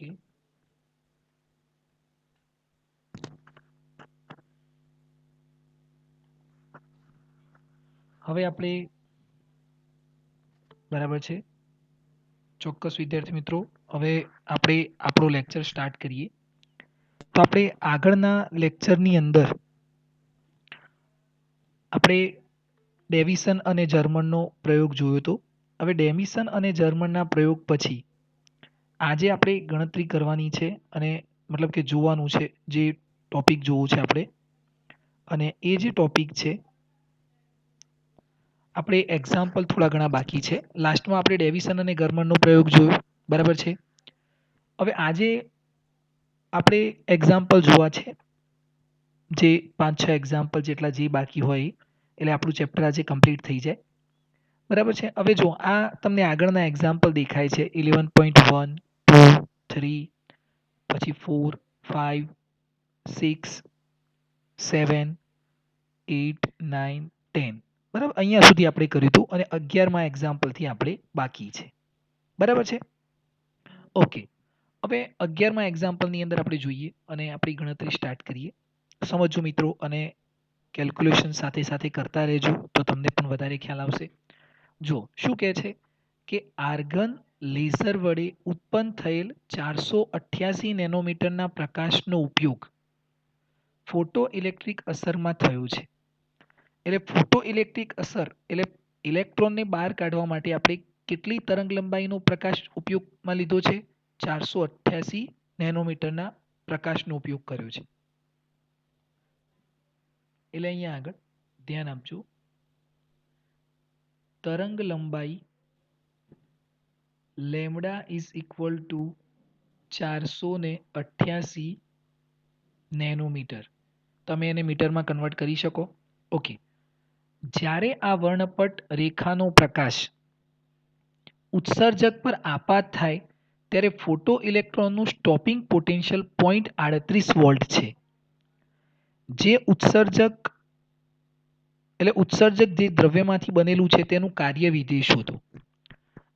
Okay, હવે આપણે બરાબર છે ચોક્કસ વિદ્યાર્થી મિત્રો, હવે આપણે આપણો લેક્ચર સ્ટાર્ટ કરીએ. તો આપણે આગળના લેક્ચરની અંદર આપણે ડેવિસન અને જર્મનનો પ્રયોગ જોયો હતો. હવે ડેવિસન અને જર્મનના પ્રયોગ પછી આજે આપણે ગણતરી કરવાની છે, અને મતલબ કે જોવાનું છે, જે ટોપિક જોવું છે આપણે, અને એ જે ટોપિક છે આપણે એક્ઝામ્પલ થોડા ઘણા બાકી છે. લાસ્ટમાં આપણે ડેવિસન અને જર્મનનો પ્રયોગ જોયો, બરાબર છે. હવે આજે આપણે એક્ઝામ્પલ જોવા છે, જે 5-6 એક્ઝામ્પલ જેટલા જે બાકી હોય એટલે આપણું ચેપ્ટર આજે કમ્પ્લીટ થઈ જાય, બરાબર છે. હવે જો આ તમને આગળના એક્ઝામ્પલ દેખાય છે 11.1, 2, 3, પછી 4, 5, 6, 7, 8, 9, 10, બરાબર. અહીંયા સુધી આપણે કર્યું હતું અને 11મા એક્ઝામ્પલથી આપણે બાકી છે, બરાબર છે. ઓકે, હવે 11મા એક્ઝામ્પલની અંદર આપણે જોઈએ અને આપણી ગણતરી સ્ટાર્ટ કરીએ. સમજો મિત્રો, અને કેલ્ક્યુલેશન સાથે સાથે કરતા રહેજો તો તમને પણ વધારે ખ્યાલ આવશે. જો શું કહે છે કે આર્ગન લેઝર વડે ઉત્પન્ન થયેલ 488 નેનોમીટરના પ્રકાશનો ઉપયોગ ફોટો ઇલેક્ટ્રિક અસરમાં થયો છે. એટલે ફોટો ઇલેક્ટ્રિક અસર એટલે ઇલેક્ટ્રોનને બહાર કાઢવા માટે આપણે કેટલી તરંગ લંબાઈનો પ્રકાશ ઉપયોગમાં લીધો છે? 488 નેનોમીટરના પ્રકાશનો ઉપયોગ કર્યો છે. એટલે અહીંયા આગળ ધ્યાન આપજો, તરંગ લંબાઈ lambda is equal two 488 nanometre. તમે એને મીટરમાં કન્વર્ટ કરી શકો. ઓકે, જ્યારે આ વર્ણપટ રેખાનો પ્રકાશ ઉત્સર્જક પર આપાત થાય ત્યારે ફોટો ઇલેક્ટ્રોનનું સ્ટોપિંગ પોટેન્શિયલ 0.38 વોલ્ટ છે. જે ઉત્સર્જક જે દ્રવ્યમાંથી બનેલું છે તેનું કાર્ય વિધેય શોધો.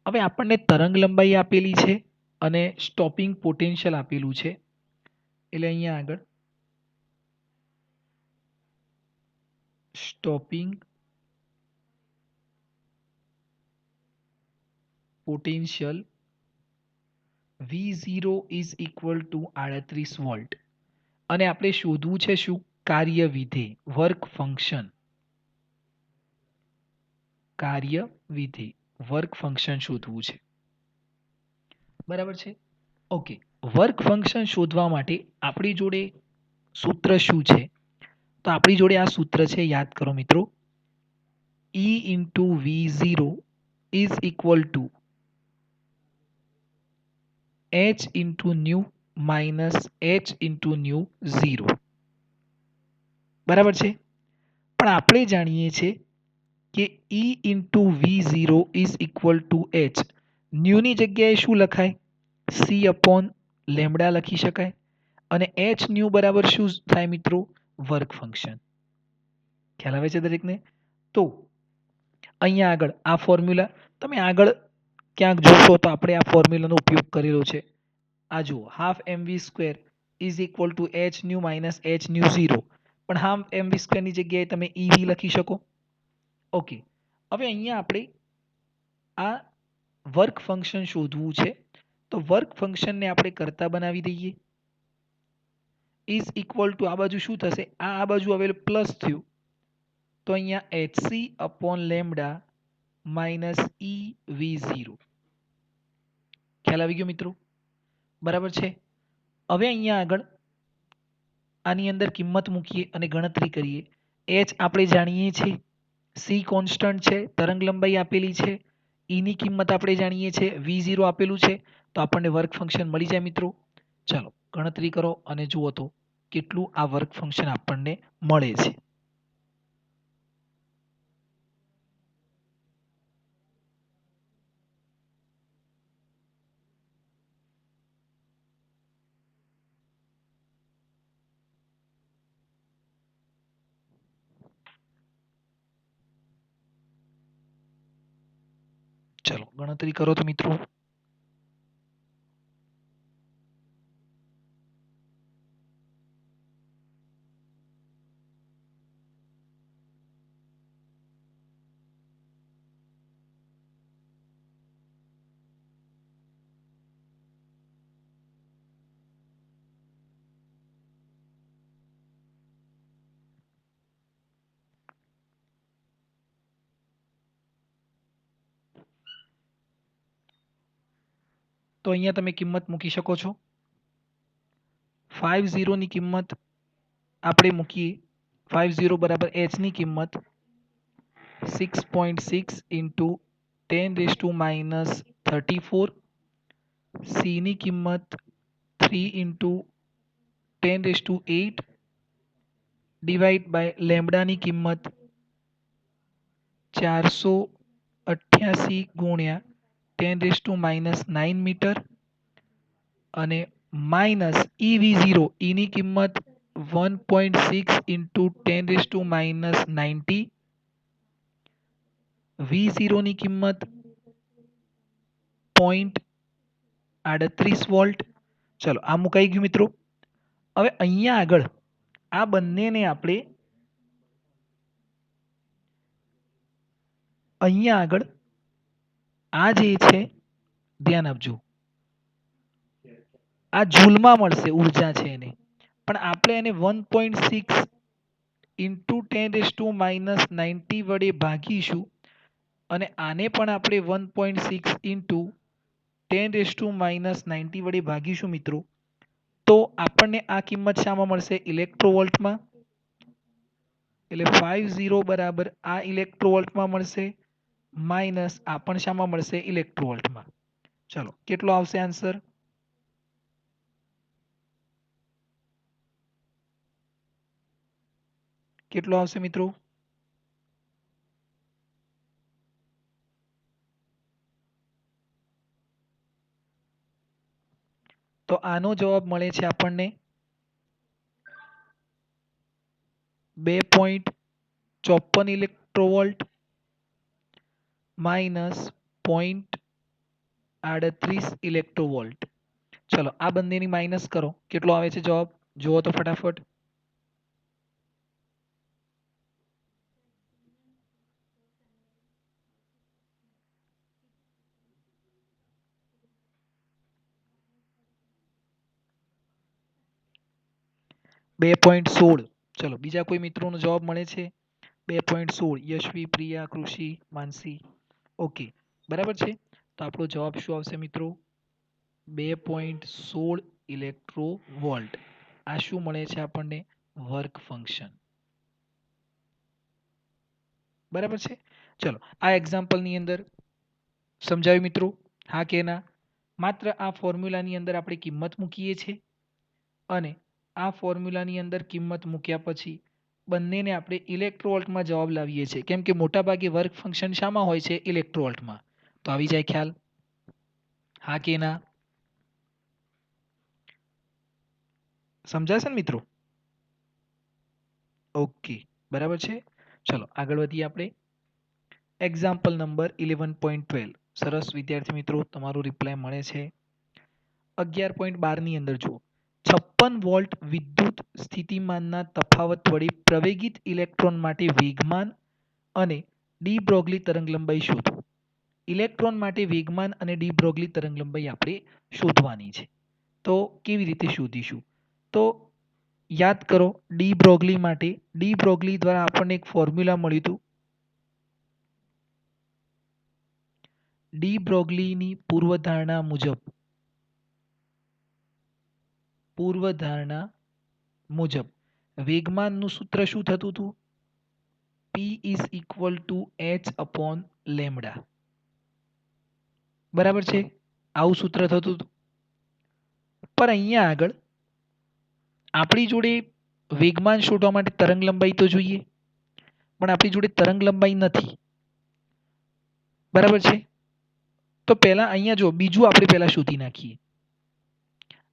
હવે આપણને તરંગ લંબાઈ આપેલી છે અને સ્ટોપિંગ પોટેન્શિયલ આપેલું છે. એટલે અહીંયા આગળ stopping potential V0 is equal two 38 volt, અને આપણે શોધવું છે શું? કાર્ય વિધેય, વર્ક ફંક્શન. કાર્ય વિધેય, વર્ક ફંક્શન શોધવું છે, બરાબર છે. ઓકે, વર્ક ફંક્શન શોધવા માટે આપણી જોડે સૂત્ર શું છે? તો આપણી જોડે આ સૂત્ર છે, યાદ કરો મિત્રો. E into V0 is equal to H into new minus H into new 0, બરાબર છે. પણ આપણે જાણીએ છીએ કે E into V0 is equal to H. ન્યુની જગ્યાએ શું લખાય? C અપોન લેમ્ડા લખી શકાય, અને H ન્યુ બરાબર શું થાય મિત્રો? Work function. ખ્યાલ આવે છે દરેકને? તો અહીંયા આગળ આ ફોર્મ્યુલા તમે આગળ ક્યાંક જોશો તો આપણે આ ફોર્મ્યુલાનો ઉપયોગ કરેલો છે. આ જુઓ, half mv square is equal to H new minus H new 0, પણ હાફ mv સ્ક્વેરની જગ્યાએ તમે EV લખી શકો. ઓકે, હવે અહીંયા આપણે આ વર્ક ફંક્શન શોધવું છે, તો વર્ક ફંક્શનને આપણે કરતા બનાવી દઈએ. ઇઝ ઇક્વલ ટુ આ બાજુ શું થશે? આ બાજુ હવે પ્લસ થયું, તો અહીંયા HC upon lambda minus EV0. ખ્યાલ આવી ગયો મિત્રો? બરાબર છે. હવે અહીંયા આગળ આની અંદર કિંમત મૂકીએ અને ગણતરી કરીએ. H આપણે જાણીએ છીએ, C કોન્સ્ટન્ટ છે, તરંગ લંબાઈ આપેલી છે, E ની કિંમત આપણે જાણીએ છીએ, V0 આપેલું છે, તો આપણને વર્ક ફંક્શન મળી જાય મિત્રો. ચાલો ગણતરી કરો અને જુઓ તો કેટલું આ વર્ક ફંક્શન આપણને મળે છે. ચલો ગણતરી કરો તો મિત્રો. તો અહીંયા તમે કિંમત મૂકી શકો છો. 50 ની કિંમત આપણે મૂકીએ. 50 બરાબર h ની કિંમત 6.6 ઇન્ટુ 10⁻34. c ની કિંમત 3 ઇન્ટુ 10⁸8 ડિવાઈડ બાય લેમ્બડાની કિંમત 488 ગુણ્યા 10⁻9 મીટર અને માઇનસ EV0 ની કિંમત 1.6 ઇન્ટુ 10⁻90. V0 ની કિંમત 0.38 વોલ્ટ. ચલો આ મુકાઈ ગયું મિત્રો. હવે અહીંયા આગળ આ બંનેને આપણે અહીંયા આગળ આ જે છે ધ્યાન આપજો, આ જૂલમાં મળશે ઉર્જા છે એને, પણ આપણે એને 1.6 ઇન્ટુ 10⁻90 વડે ભાગીશું અને આને પણ આપણે 1.6 ઇન્ટુ 10⁻90 વડે ભાગીશું મિત્રો, તો આપણને આ કિંમત શામાં મળશે? ઇલેક્ટ્રોવોલ્ટમાં. એટલે 50 બરાબર આ ઇલેક્ટ્રોવોલ્ટમાં મળશે માઇનસ આ પણ શામાં મળશે? ઇલેક્ટ્રોવોલ્ટમાં. ચલો કેટલો આવશે આન્સર? કેટલો આવશે મિત્રો? તો આનો જવાબ મળે છે આપણને 2.54 ઇલેક્ટ્રોવોલ્ટ માઇનસ 0.38 ઇલેક્ટ્રોવોલ્ટ. ચલો આ બંનેની માઇનસ કરો, કેટલો આવે છે જવાબ? જુઓ તો ફટાફટ. બે 2.16. ચલો બીજા કોઈ મિત્રોનો જવાબ મળે છે? 2.16. યશવી, પ્રિયા, કૃષિ, માનસી. ઓકે બરાબર છે. તો આપણો જવાબ શું આવશે મિત્રો? 2.16 ઇલેક્ટ્રોવોલ્ટ. આ શું મળે છે આપણને? Work function. બરાબર છે. ચલો આ એક્ઝામ્પલની અંદર સમજાવ્યું મિત્રો? હા કે ના? માત્ર આ ફોર્મ્યુલાની અંદર આપણે કિંમત મૂકીએ છીએ અને આ ફોર્મ્યુલાની અંદર કિંમત મૂક્યા પછી બંનેને આપણે ઇલેક્ટ્રોવોલ્ટમાં જવાબ લાવીએ છીએ, કેમ કે મોટાભાગે વર્ક ફંક્શન શામાં હોય છે? ઇલેક્ટ્રોવોલ્ટમાં. તો આવી જાય ખ્યાલ? હા કે ના? સમજાશે ને મિત્રો? ઓકે બરાબર છે. ચલો આગળ વધીએ આપણે. Example number 11.12. સરસ વિદ્યાર્થી મિત્રો, તમારો રિપ્લાય મળે છે. 11.12 ની અંદર જુઓ, 56 વોલ્ટ વિદ્યુત સ્થિતિમાનના તફાવત વડે પ્રવેગિત ઇલેક્ટ્રોન માટે વેગમાન અને ડી બ્રોગલી તરંગલંબાઈ શોધો. ઇલેક્ટ્રોન માટે વેગમાન અને ડી બ્રોગલી તરંગલંબાઈ આપણે શોધવાની છે. તો કેવી રીતે શોધીશું? તો યાદ કરો ડી બ્રોગલી માટે, ડી બ્રોગલી દ્વારા આપણને એક ફોર્મ્યુલા મળ્યું હતું. ડી બ્રોગલીની પૂર્વધારણા મુજબ વેગમાનનું સૂત્ર શું થતું હતું? P is equal to h upon lambda. બરાબર છે, આવું સૂત્ર થતું હતું. પણ અહીંયા આગળ આપણી જોડે વેગમાન શોધવા માટે તરંગ લંબાઈ તો જોઈએ, પણ આપણી જોડે તરંગ લંબાઈ નથી. બરાબર છે. તો પહેલા અહીંયા જો બીજું આપણે પહેલા શોધી નાખીએ.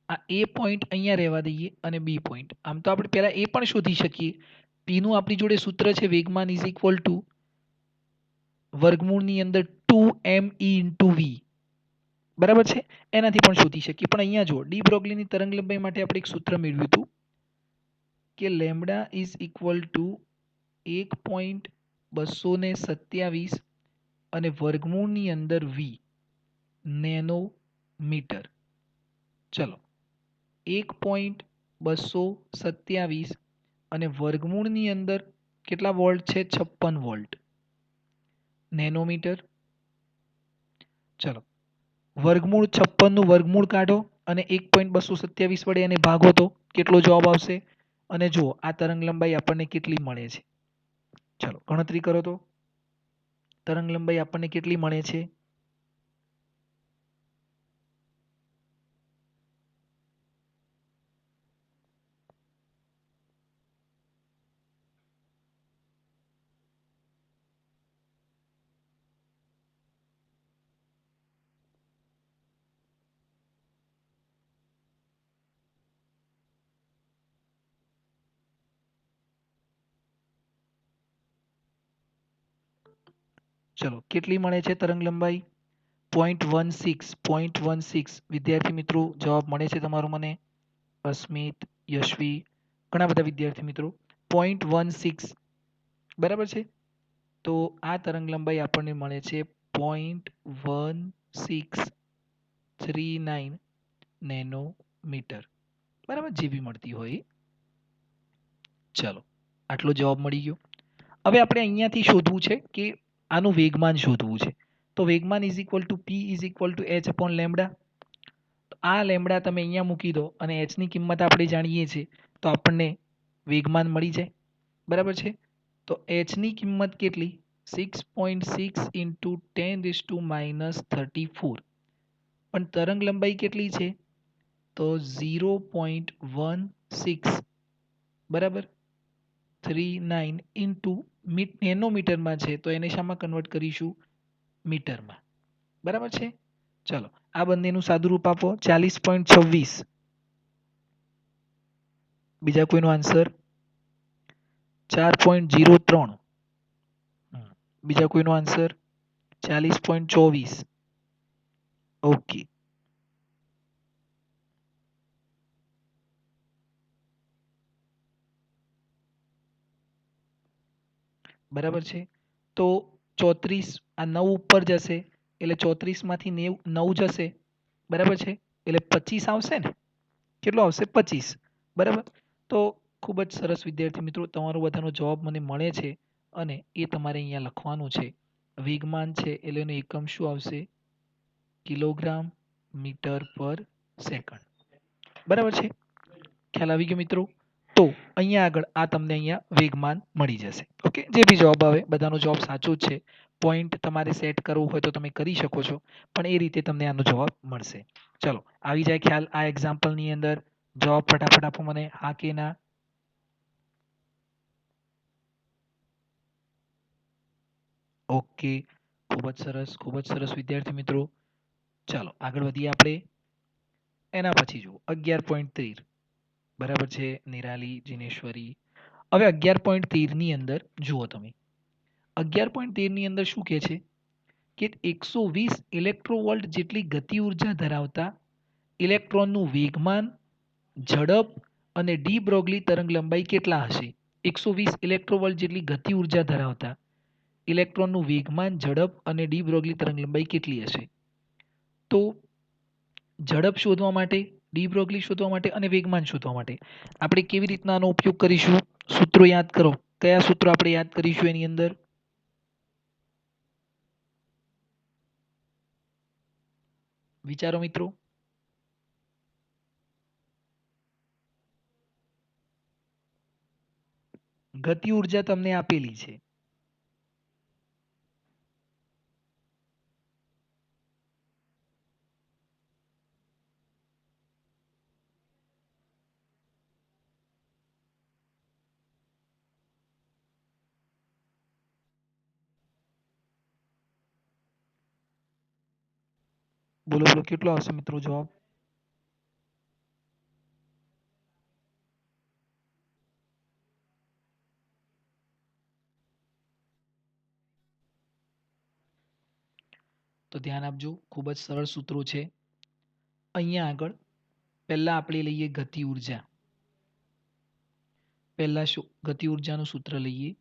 આ એ પોઈન્ટ અહીંયા રહેવા દઈએ અને બી પોઈન્ટ. આમ તો આપણે પહેલા એ પણ શોધી શકીએ. પીનું આપણી જોડે સૂત્ર છે વેગમાન ઇઝ ઇક્વલ ટુ વર્ગમૂળની અંદર 2me ઇન્ટુ વી. બરાબર છે, એનાથી પણ શોધી શકીએ. પણ અહીંયા જો ડી બ્રોગલીની તરંગ લંબાઈ માટે આપણે એક સૂત્ર મેળવ્યું હતું કે લેમ્બડા ઇઝ ઇક્વલ ટુ 1.227 અને વર્ગમૂળની અંદર વી નેનોમીટર. ચલો 1.227 અને વર્ગમૂળની અંદર કેટલા વોલ્ટ છે? 56 વોલ્ટ નેનોમીટર. ચલો વર્ગમૂળ 56નું વર્ગમૂળ કાઢો અને 1.227 વડે એને ભાગો તો કેટલો જવાબ આવશે? અને જુઓ આ તરંગ લંબાઈ આપણને કેટલી મળે છે. ચાલો ગણતરી કરો તો તરંગ લંબાઈ આપણને કેટલી મળે છે? ચલો કેટલી મળે છે તરંગ લંબાઈ? 0.16 વિદ્યાર્થી મિત્રો જવાબ મળે છે તમારો મને? અસ્મિત, યશવી, ઘણા બધા વિદ્યાર્થી મિત્રો 0.16 બરાબર છે. તો આ તરંગ લંબાઈ આપણને મળે છે 0.1639 નેનોમીટર. બરાબર, જે બી મળતી હોય. ચલો આટલો જવાબ મળી ગયો. હવે આપણે અહીંયાથી શોધવું છે કે આનું વેગમાન શોધવું છે. તો વેગમાન is equal two P is equal to h upon lambda. આ લેમડા તમે અહીંયા મૂકી દો અને એચની કિંમત આપણે જાણીએ છીએ તો આપણને વેગમાન મળી જાય. બરાબર છે. તો એચની કિંમત કેટલી? 6.6 ઇન્ટુ 10⁻34. પણ તરંગ લંબાઈ કેટલી છે? તો 0.16 બરાબર 39 ઇન્ટુ નેનોમીટરમાં છે તો એને શામાં કન્વર્ટ કરીશું? મીટરમાં. બરાબર છે. ચલો આ બંનેનું સાદુરૂપ આપો. 40.26. બીજા કોઈનો આન્સર? 4.03. બીજા કોઈનો આન્સર? 40.24. ઓકે. બરાબર છે. તો 34 આ 9 ઉપર જશે એટલે 34માંથી 9 જશે. બરાબર છે. એટલે 25 આવશે ને? કેટલો આવશે? 25. બરાબર. તો ખૂબ જ સરસ વિદ્યાર્થી મિત્રો, તમારો બધાનો જવાબ મને મળે છે અને એ તમારે અહીંયા લખવાનું છે. વેગમાન છે એટલે એનો એકમ શું આવશે? Kilogram metre per second. બરાબર છે. ખ્યાલ આવી ગયો મિત્રો? તો અહીંયા આગળ આ તમને અહીંયા વેગમાન મળી જશે. ઓકે, જે બી જવાબ આવે બધાનો જવાબ સાચો જ છે. પોઈન્ટ તમારે સેટ કરવું હોય તો તમે કરી શકો છો, પણ એ રીતે તમને આનો જવાબ મળશે. ચલો આવી જાય ખ્યાલ આ એક્ઝામ્પલની અંદર? જવાબ ફટાફટ આપો મને, હા કે ના? ઓકે, ખૂબ જ સરસ વિદ્યાર્થી મિત્રો. ચાલો આગળ વધીએ આપણે. એના પછી જુઓ 11.13. બરાબર છે નિરાલી, જીનેશ્વરી. હવે 11.13ની અંદર જુઓ તમે 11.13ની અંદર શું કહે છે કે 120 ઇલેક્ટ્રોવોલ્ટ જેટલી ગતિ ઉર્જા ધરાવતા ઇલેક્ટ્રોનનું વેગમાન, ઝડપ અને ડી બ્રોગલી તરંગ લંબાઈ કેટલા હશે? 120 ઇલેક્ટ્રોવોલ્ટ જેટલી ગતિ ઉર્જા ધરાવતા ઇલેક્ટ્રોનનું વેગમાન, ઝડપ અને ડી બ્રોગલી તરંગ લંબાઈ કેટલી હશે? તો ઝડપ શોધવા માટે, ડી બ્રોગલી શોધવા માટે અને વેગમાન શોધવા માટે આપણે કેવી રીતના આનો ઉપયોગ કરીશું? સૂત્રો યાદ કરો. કયા સૂત્રો આપણે યાદ કરીશું એની અંદર? વિચારો મિત્રો. ગતિ ઉર્જા તમને આપેલી છે. બોલો બોલો કેટલો આવશે મિત્રો જવાબ? તો ધ્યાન આપજો, ખૂબ જ સરળ સૂત્રો છે. અહીંયા આગળ પહેલા આપણે લઈએ ગતિ ઉર્જા. પહેલા શું ગતિ ઉર્જાનું સૂત્ર લઈએ?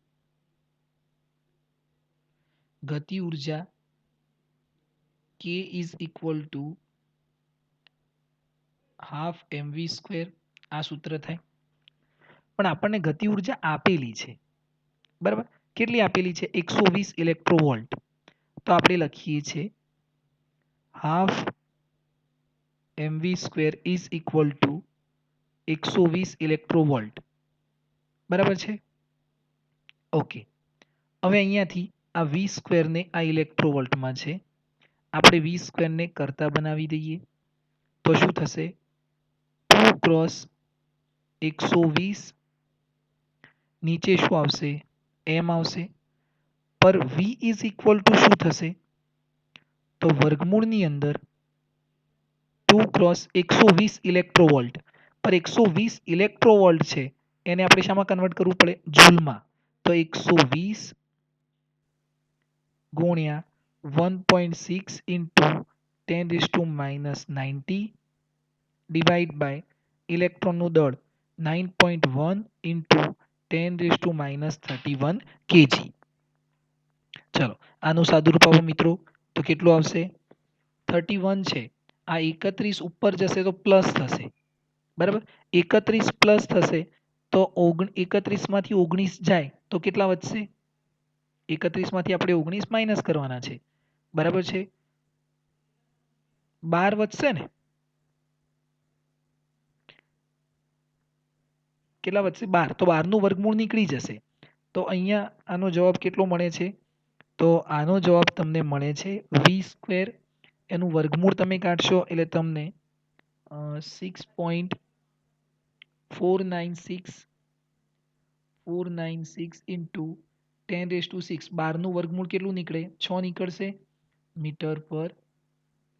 ગતિ ઉર્જા K is equal to half mv². આ સૂત્ર થાય. પણ આપણને ગતિ ઉર્જા આપેલી છે. બરાબર, કેટલી આપેલી છે? 120 ઇલેક્ટ્રોવોલ્ટ. તો આપણે લખીએ છીએ half mv² is equal two 120 ઇલેક્ટ્રોવોલ્ટ, બરાબર છે. ઓકે, હવે અહીંયાથી આ v² ને આ ઇલેક્ટ્રોવોલ્ટમાં છે, આપણે v² ને કરતા બનાવી દઈએ તો શું થશે, 2 ક્રોસ 120, નીચે શું આવશે, m આવશે, પર v ઇઝ ઇક્વલ ટુ શું થશે, તો વર્ગમૂળની અંદર 2 ક્રોસ 120 ઇલેક્ટ્રોવોલ્ટ, પર 120 ઇલેક્ટ્રોવોલ્ટ છે એને આપણે શામાં કન્વર્ટ કરવું પડે, જૂલમાં. તો 120 ગુણ્યા 1.6 ઇન્ટુ 10⁻90 ડિવાઈડ બાય ઇલેક્ટ્રોનનું દળ 9.1 ઇન્ટુ 10⁻31 kg. ચલો આનું સાદુરૂપ આપો મિત્રો, તો કેટલું આવશે, 31 છે, આ 31 ઉપર જશે તો પ્લસ થશે, બરાબર, 31 પ્લસ થશે તો 31 માંથી 19 જાય તો કેટલા વધશે, 31 માંથી આપણે 19 માઇનસ કરવાના છે, બરાબર છે, 12 વધશે ને, કેટલા વધશે, 12, તો 12 નું વર્ગમૂળ નીકળી જશે. તો અહીંયા આનો જવાબ કેટલો મળે છે, તો આનો જવાબ તમને મળે છે v², એનું વર્ગમૂળ તમે કાઢશો એટલે તમને 6.496 ઇન્ટુ 10⁻6, 12નું વર્ગમૂળ કેટલું નીકળે, 6 નીકળશે મીટર પર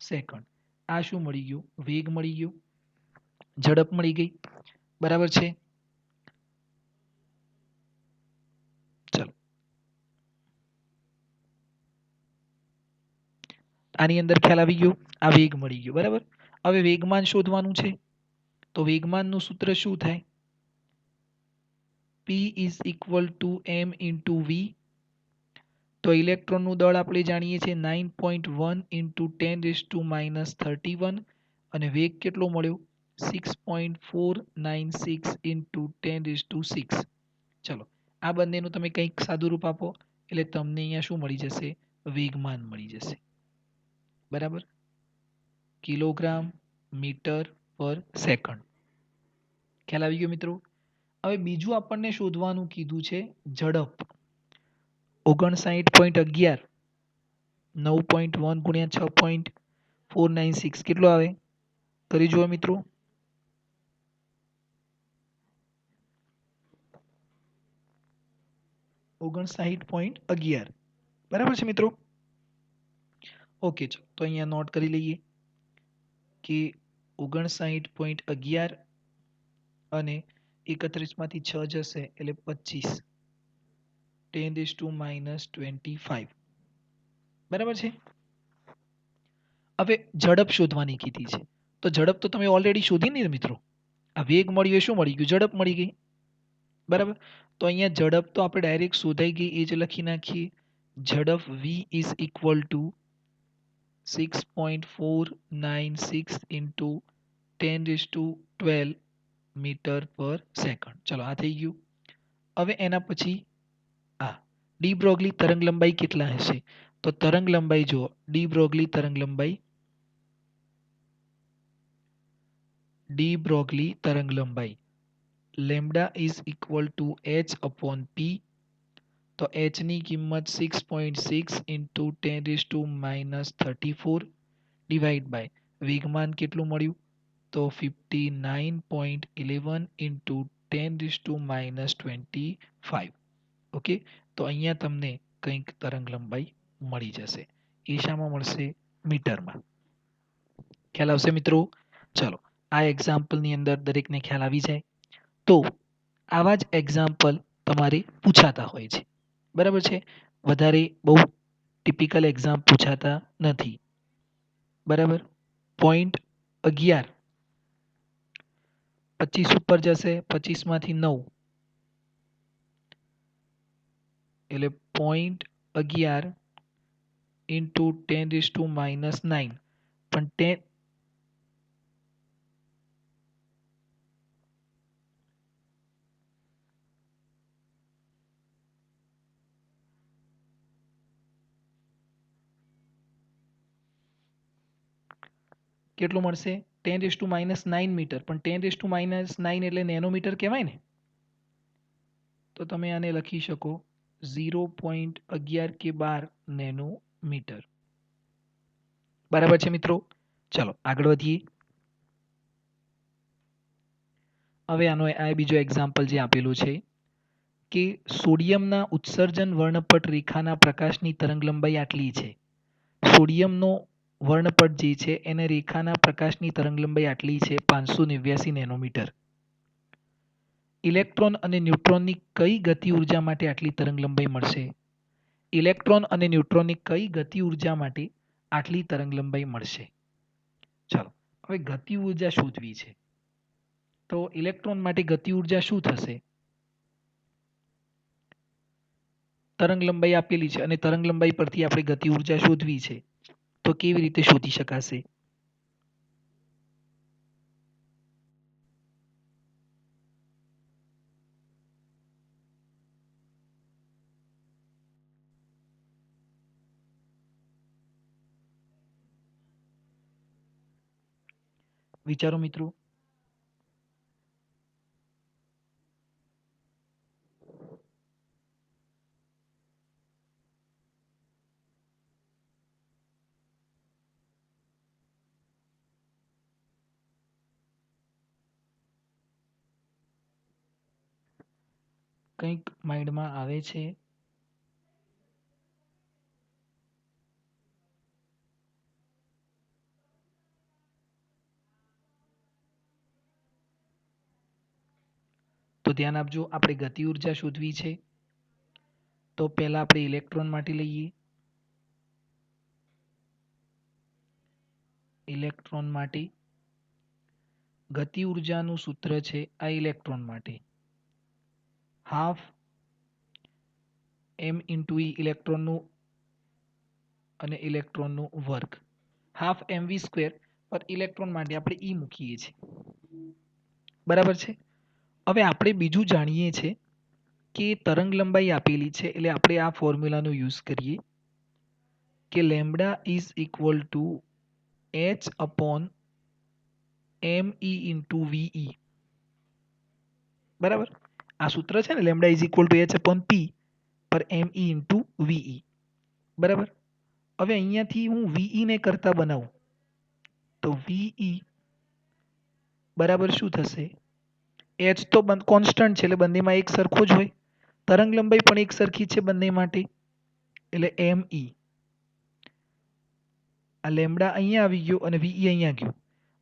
સેકન્ડ. આ શું મળી ગયું, વેગ મળી ગયો, ઝડપ મળી ગઈ, બરાબર છે. ચલો આની અંદર ખ્યાલ આવી ગયો, આ વેગ મળી ગયો, બરાબર. હવે વેગમાન શોધવાનું છે, તો વેગમાનનું સૂત્ર શું થાય, p is equal two m into v, તો ઇલેક્ટ્રોનનું દળ આપણે જાણીએ છીએ 9.1 ઇન્ટુ 10⁻31 અને વેગ કેટલો મળ્યો, 6.496 ઇન્ટુ 10⁻6. ચલો આ બંનેનું તમે કંઈક સાદુરૂપ આપો એટલે તમને અહીંયા શું મળી જશે, વેગમાન મળી જશે, બરાબર, કિલોગ્રામ મીટર પર સેકન્ડ. ખ્યાલ આવી ગયો મિત્રો. હવે બીજું આપણને શોધવાનું કીધું છે ઝડપ, 59.11, 9.1 ગુણ્યા 6.496 કેટલો આવે, કરી જુઓ મિત્રો, 59.11, બરાબર છે મિત્રો. ઓકે, ચલો તો અહીંયા નોટ કરી લઈએ કે 59.11 અને 31 માંથી 6 જશે એટલે 25, 10⁻25, બરાબર છે. હવે ઝડપ શોધવાની કીધી છે, તો ઝડપ તો તમે ઓલરેડી શોધી ને મિત્રો, આ વેગ મળ્યો એ શું મળી ગયું, ઝડપ મળી ગઈ, બરાબર. તો અહીંયા ઝડપ તો આપણે ડાયરેક્ટ શોધાઈ ગઈ, એ જ લખી નાખીએ, ઝડપ v is equal to 6.496 into 10⁻12 metre per second. ચલો આ થઈ ગયું. હવે એના પછી આ ડી બ્રોગલી તરંગ લંબાઈ કેટલા હશે, તો તરંગ લંબાઈ જુઓ, ડી બ્રોગલી તરંગ લંબાઈ lambda is equal to h upon p, તો h ની કિંમત 6.6 ઇન્ટુ 10⁻34 ડિવાઈડ બાય વેગમાન કેટલું મળ્યું, તો 59.11 ઇન્ટુ 10⁻25. ઓકે, તો અહીંયા તમને કંઈક તરંગ લંબાઈ મળી જશે, એ શામાં મળશે, મીટરમાં. ખ્યાલ આવશે મિત્રો. ચલો આ એક્ઝામ્પલની અંદર દરેકને ખ્યાલ આવી જાય, તો આવા જ એક્ઝામ્પલ તમારે પૂછાતા હોય છે, બરાબર છે, વધારે બહુ ટિપિકલ એક્ઝામ પૂછાતા નથી, બરાબર. પોઈન્ટ 11, 25 ઉપર જશે, 25 માંથી 9 એટલે 0.11 ઇન્ટુ 10⁻9, પણ 10 કેટલું મળશે, 10⁻⁹ મીટર, પણ 10⁻⁹ એટલે નેનોમીટર કહેવાય ને. તો તમે આને લખી શકો 0.11 કે 12 નેનોમીટર. બરાબર છે મિત્રો. ચલો આગળ વધીએ. હવે આનો આ બીજો એક્ઝામ્પલ જે આપેલું છે કે સોડિયમના ઉત્સર્જન વર્ણપટ રેખાના પ્રકાશની તરંગલંબાઈ આટલી છે. સોડિયમનો વર્ણપટ જે છે એને રેખાના પ્રકાશની તરંગલંબાઈ આટલી છે 589 નેનોમીટર. ઇલેક્ટ્રોન અને ન્યુટ્રોનની કઈ ગતિ ઉર્જા માટે આટલી તરંગલંબાઈ મળશે? ઇલેક્ટ્રોન અને ન્યુટ્રોનની કઈ ગતિ ઉર્જા માટે આટલી તરંગલંબાઈ મળશે? ચાલો હવે ગતિ ઉર્જા શોધવી છે. તો ઇલેક્ટ્રોન માટે ગતિ ઉર્જા શું થશે? તરંગલંબાઈ આપેલી છે અને તરંગલંબાઈ પરથી આપણે ગતિ ઉર્જા શોધવી છે. તો કેવી રીતે શોધી શકાશે? વિચારો મિત્રો. કંઈક માઇન્ડમાં આવે છે? તો ધ્યાન આપજો, આપણે ગતિ ઉર્જા શોધવી છે. તો પહેલા આપણે ઇલેક્ટ્રોન માટે લઈએ. ઇલેક્ટ્રોન માટે ગતિ ઉર્જાનું સૂત્ર છે આ ઇલેક્ટ્રોન માટે હાફ m ઇન્ટુ ઈ ઇલેક્ટ્રોનનું અને ઇલેક્ટ્રોનનું વર્ગ હાફ mv² પર ઇલેક્ટ્રોન માટે આપણે ઈ મૂકીએ છીએ. બરાબર છે. હવે આપણે બીજું જાણીએ છીએ કે તરંગ લંબાઈ આપેલી છે એટલે આપણે આ ફોર્મ્યુલાનો યુઝ કરીએ કે lambda is equal to h upon me into v. બરાબર. આ સૂત્ર છે ને lambda is equal to h upon p પર me ઇન્ટુ વી. બરાબર. હવે અહીંયાથી હું વી ને કરતા બનાવું તો વી બરાબર શું થશે? h તો કોન્સ્ટન્ટ છે એટલે બંનેમાં એક સરખો જ હોય. તરંગ લંબાઈ પણ એક સરખી છે બંને માટે એટલે me. આ લેમ્બડા અહીંયા આવી ગયો અને વી અહીંયા ગયો.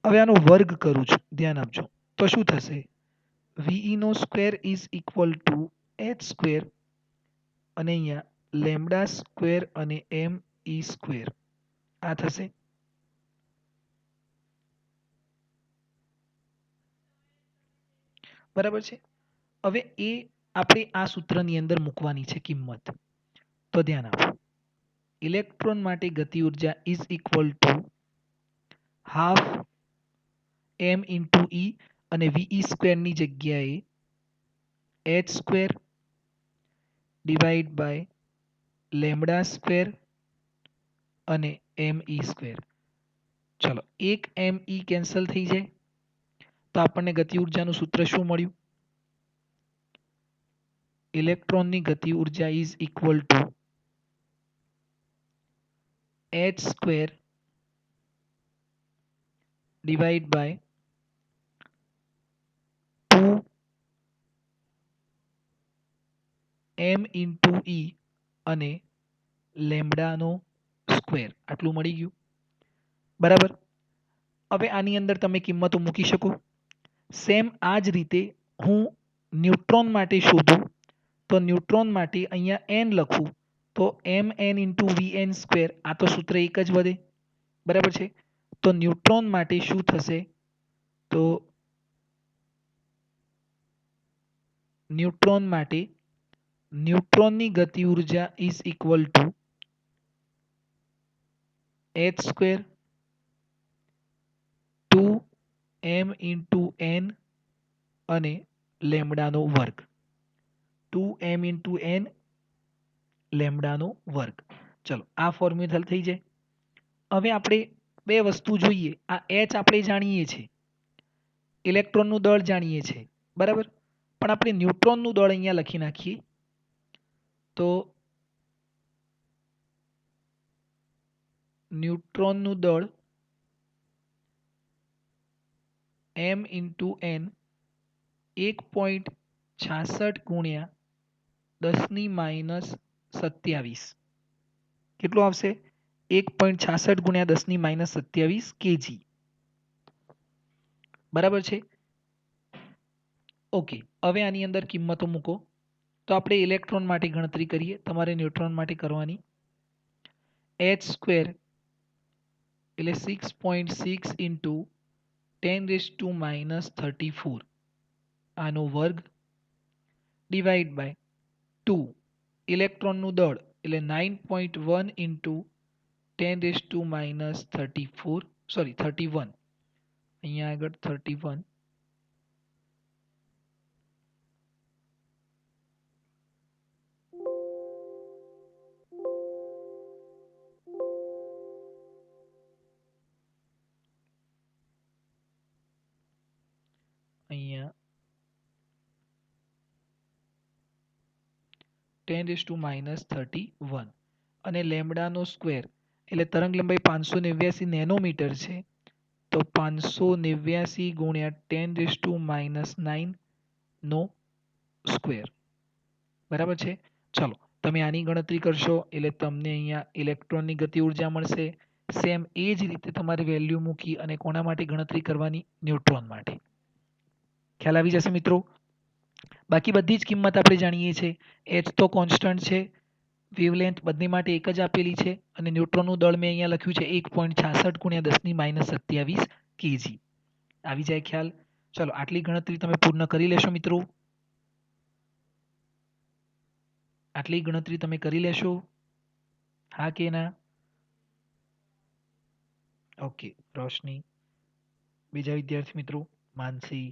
હવે આનો વર્ગ કરું છું, ધ્યાન આપજો. તો શું થશે? વી નો square is equal to h square અને અહીંયા લેમ્બડા સ્ક્વેર અને me સ્ક્વેર આ થશે. બરાબર છે. હવે એ આપણે આ સૂત્રની અંદર મૂકવાની છે કિંમત. તો ધ્યાન આપો. ઇલેક્ટ્રોન માટે ગતિ ઉર્જા is equal to half m into e અને વી સ્ક્વેરની જગ્યાએ h square divided by lambda square અને me સ્ક્વેર. ચલો એક me કેન્સલ થઈ જાય તો આપણને ગતિ ઉર્જાનું સૂત્ર શું મળ્યું? ઇલેક્ટ્રોનની ગતિ ઉર્જા is equal to h square divided by 2m into e અને લેમ્બડાનો સ્ક્વેર. આટલું મળી ગયું. બરાબર. હવે આની અંદર તમે કિંમતો મૂકી શકો. સેમ આ જ રીતે હું ન્યુટ્રોન માટે શોધું તો ન્યુટ્રોન માટે અહીંયા n લખું તો mn ઇન્ટુ વીએન સ્ક્વેર. આ તો સૂત્ર એક જ વધે. બરાબર છે. તો ન્યુટ્રોન માટે શું થશે? તો ન્યુટ્રોન માટે ન્યુટ્રોનની ગતિ ઉર્જા is equal to h square 2m into n અને લેમ્બડાનો વર્ગ 2m ઇન્ટુ n લેમ્બડાનો વર્ગ. ચલો આ ફોર્મ્યુલા થઈ જાય. હવે આપણે બે વસ્તુ જોઈએ. આ એચ આપણે જાણીએ છીએ, ઇલેક્ટ્રોનનું દળ જાણીએ છીએ, બરાબર. પણ આપણે ન્યુટ્રોનનું દળ અહીંયા લખી નાખીએ તો ન્યુટ્રોનનું દળ m ઇન્ટુ n 1.66 ગુણ્યા 10⁻²7 કેટલું આવશે? 1.66 ગુણ્યા 10⁻²7 kg. બરાબર છે. ઓકે, હવે આની અંદર કિંમતો મૂકો. તો આપણે ઇલેક્ટ્રોન માટે ગણતરી કરીએ, તમારે ન્યુટ્રોન માટે કરવાની. h² એટલે 6.6 ઇન્ટુ 10⁻34 આનો વર્ગ ડિવાઈડ બાય 2 ઇલેક્ટ્રોનનું દળ એટલે 9.1 ઇન્ટુ 10⁻34 સોરી 31 અહીંયા આગળ 31 અહીંયા 10⁻31 અને લેમ્બડાનો સ્ક્વેર એટલે તરંગ લંબાઈ 589 નેનોમીટર છે, તો 589 ગુણ્યા 10⁻9 નો સ્ક્વેર. બરાબર છે. ચલો તમે આની ગણતરી કરશો એટલે તમને અહીંયા ઇલેક્ટ્રોનની ગતિ ઉર્જા મળશે. સેમ એ જ રીતે તમારે વેલ્યુ મૂકી અને કોના માટે ગણતરી કરવાની? ન્યુટ્રોન માટે. ખ્યાલ આવી જશે મિત્રો. બાકી બધી જ કિંમત આપણે જાણીએ છીએ. એચ તો કોન્સ્ટન્ટ છે, વેવલેન્થ બધી માટે એક જ આપેલી છે અને ન્યુટ્રોનનું દળ મેં અહીંયા લખ્યું છે 1.66 ગુણ્યા 10⁻²7 kg. આવી જાય ખ્યાલ? ચલો આટલી ગણતરી તમે પૂર્ણ કરી લેશો મિત્રો. આટલી ગણતરી તમે કરી લેશો, હા કે ના? ઓકે, રોશની, બીજા વિદ્યાર્થી મિત્રો માનસી,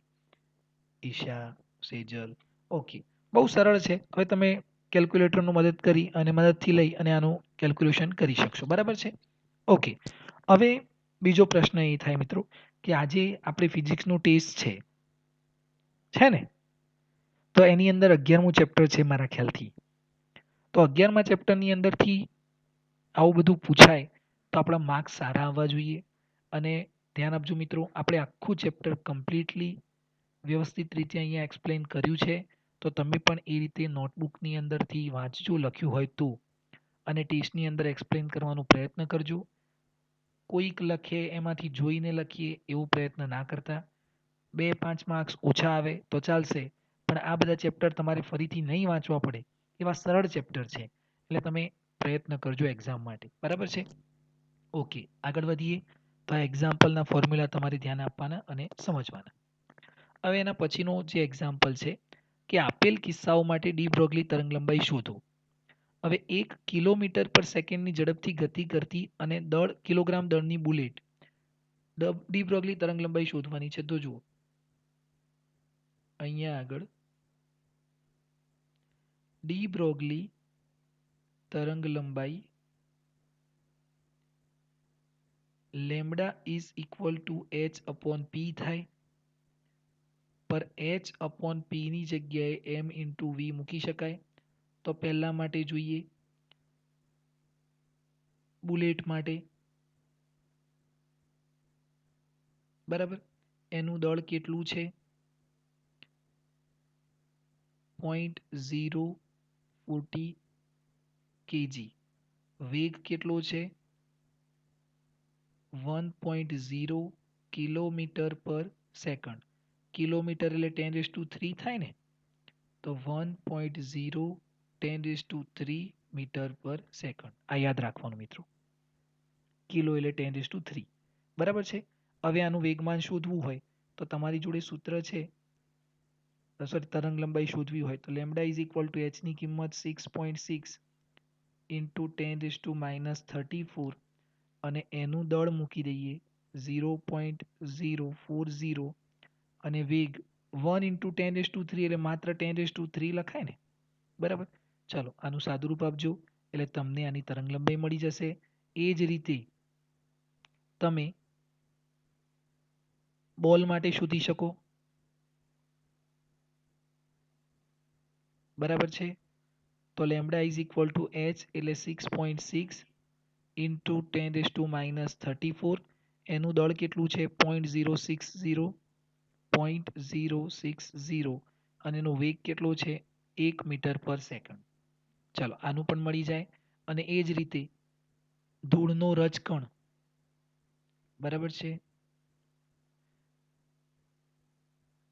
ઈશા, સેજલ. ઓકે, બહુ સરળ છે. હવે તમે કેલ્ક્યુલેટરનું મદદથી લઈ અને આનું કેલ્ક્યુલેશન કરી શકશો. બરાબર છે. ઓકે, હવે બીજો પ્રશ્ન એ થાય મિત્રો કે આજે આપણે ફિઝિક્સનું ટેસ્ટ છે ને, તો એની અંદર 11મું ચેપ્ટર છે મારા ખ્યાલથી. તો 11મા ચેપ્ટરની અંદરથી આવું બધું પૂછાય તો આપણા માર્ક્સ સારા આવવા જોઈએ. અને ધ્યાન આપજો મિત્રો, આપણે આખું ચેપ્ટર કમ્પ્લીટલી વ્યવસ્થિત રીતે અહીંયા એક્સપ્લેન કર્યું છે. તો તમે પણ એ રીતે નોટબુકની અંદરથી વાંચજો, લખ્યું હોય તો, અને ટેસ્ટની અંદર એક્સપ્લેન કરવાનો પ્રયત્ન કરજો. કોઈક લખે એમાંથી જોઈને લખીએ એવો પ્રયત્ન ના કરતા. 2-5 માર્ક્સ ઓછા આવે તો ચાલશે, પણ આ બધા ચેપ્ટર તમારે ફરીથી નહીં વાંચવા પડે એવા સરળ ચેપ્ટર છે, એટલે તમે પ્રયત્ન કરજો એક્ઝામ માટે. બરાબર છે. ઓકે, આગળ વધીએ. તો આ એક્ઝામ્પલના ફોર્મ્યુલા તમારે ધ્યાન આપવાના અને સમજવાના. હવે એના પછીનો જે એક્ઝામ્પલ છે કે આપેલ કિસ્સાઓ માટે ડી બ્રોગલી તરંગલંબાઈ શોધો. હવે 1 કિલોમીટર પર સેકન્ડની ઝડપથી ગતિ કરતી અને કિલોગ્રામ દળની બુલેટ ડી બ્રોગલી તરંગલંબાઈ શોધવાની છે. તો જુઓ અહીંયા આગળ ડી બ્રોગલી તરંગલંબાઈ lambda is equal to h upon p થાય, પર h અપોન પીની જગ્યાએ m ઇન્ટુ વી મૂકી શકાય. તો પહેલા માટે જોઈએ બુલેટ માટે. બરાબર, એનું દળ કેટલું છે? 0.040 kg. વેગ કેટલો છે? 1.0 કિલોમીટર પર સેકન્ડ. કિલોમીટર એટલે 10⁻³ થાય ને, તો 1.0 10⁻³ મીટર પર સેકન્ડ. આ યાદ રાખવાનું મિત્રો. કિલો એટલે 10⁻³. બરાબર છે. હવે આનું વેગમાન શોધવું હોય તો તમારી જોડે સૂત્ર છે, સોરી તરંગ લંબાઈ શોધવી હોય તો lambda is equal to h ની કિંમત 6.6 ઇન્ટુ 10⁻34 અને એનું દળ મૂકી દઈએ 0.040 અને વેગ 1 ઇન્ટુ 10⁻³ એટલે માત્ર 10⁻³ લખાય ને. બરાબર. ચાલો આનું સાદુરૂપ આપજો એટલે તમને આની તરંગ લંબાઈ મળી જશે. એ જ રીતે તમે બોલ માટે શોધી શકો, બરાબર છે. તો lambda is equal to H એટલે 6.6 ઇન્ટુ 10⁻34. એનું દળ કેટલું છે 0.060, 0.060, અને એનો વેગ કેટલો છે 1 મીટર પર સેકન્ડ. ચાલો આનું પણ મળી જાય. અને એ જ રીતે ધૂળનો રજકણ, બરાબર છે,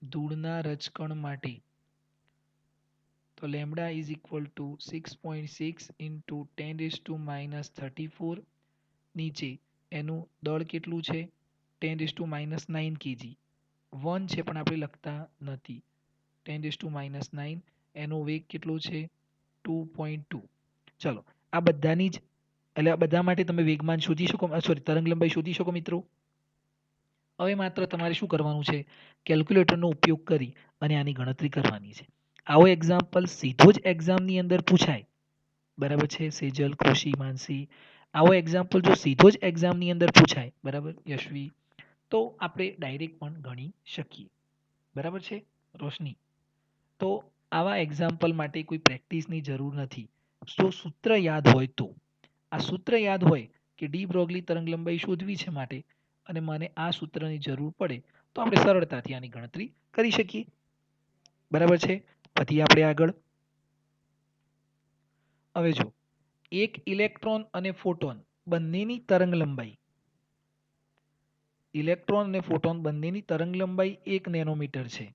ધૂળના રજકણ માટે તો lambda is equal to 6.6 into 10⁻34. નીચે એનું દળ કેટલું છે 10⁻9 kg. 1 છે પણ આપણે લખતા નથી. 10⁻9. એનો વેગ કેટલો છે 2.2. ચલો આ બધાની જ એટલે આ બધા માટે તમે વેગમાન શોધી શકો, સોરી તરંગ લંબાઈ શોધી શકો મિત્રો. હવે માત્ર તમારે શું કરવાનું છે, કેલ્ક્યુલેટરનો ઉપયોગ કરી અને આની ગણતરી કરવાની છે. આવો એક્ઝામ્પલ સીધો જ એક્ઝામની અંદર પૂછાય, બરાબર છે સેજલ, ખુશી, માનસી. આવો એક્ઝામ્પલ જો સીધો જ એક્ઝામની અંદર પૂછાય, બરાબર યશવી, તો આપણે ડાયરેક્ટ પણ ગણી શકીએ, બરાબર છે રોશની. તો આવા એક્ઝામ્પલ માટે કોઈ પ્રેક્ટિસની જરૂર નથી. જો સૂત્ર યાદ હોય તો, આ સૂત્ર યાદ હોય કે ડી બ્રોગલી તરંગ લંબાઈ શોધવી છે માટે અને મને આ સૂત્રની જરૂર પડે તો આપણે સરળતાથી આની ગણતરી કરી શકીએ, બરાબર છે. પછી આપણે આગળ હવે જો એક ઇલેક્ટ્રોન અને ફોટોન બંનેની તરંગ લંબાઈ, ઇલેક્ટ્રોન અને ફોટોન બંનેની તરંગ લંબાઈ 1 નેનોમીટર છે.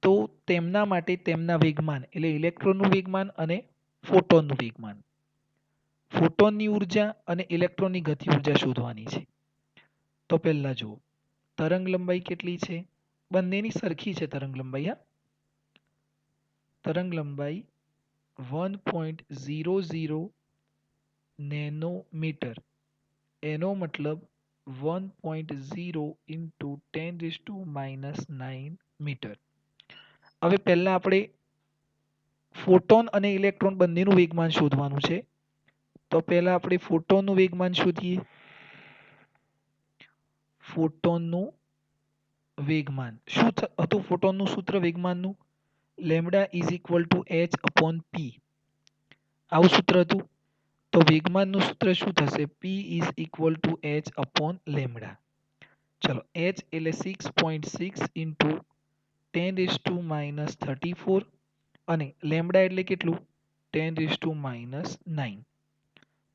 તો તેમના માટે તેમના વેગમાન એટલે ઇલેક્ટ્રોનનું વેગમાન અને ફોટોનનું વેગમાન, ફોટોનની ઉર્જા અને ઇલેક્ટ્રોનની ગતિ ઉર્જા શોધવાની છે. તો પહેલા જુઓ તરંગ લંબાઈ કેટલી છે, બંનેની સરખી છે તરંગ લંબાઈ. હા, તરંગ લંબાઈ 1.00 નેનોમીટર, એનો મતલબ 1.0 ઇન્ટુ 10⁻9 મીટર. હવે પહેલા આપણે ફોટોન અને ઇલેક્ટ્રોન બંનેનું વેગમાન શોધવાનું છે. તો પહેલા આપણે ફોટોનનું વેગમાન શોધીએ. ફોટોનનું વેગમાન શું હતું, ફોટોનનું સૂત્ર વેગમાનનું lambda is equal to h upon p, આવું સૂત્ર હતું. તો વેગમાનનું સૂત્ર શું થશે, p is equal to h upon lambda. ચલો એચ એટલે 6.6 ઇન્ટુ 10⁻34 અને લેમ્બડા એટલે કેટલું 10⁻9.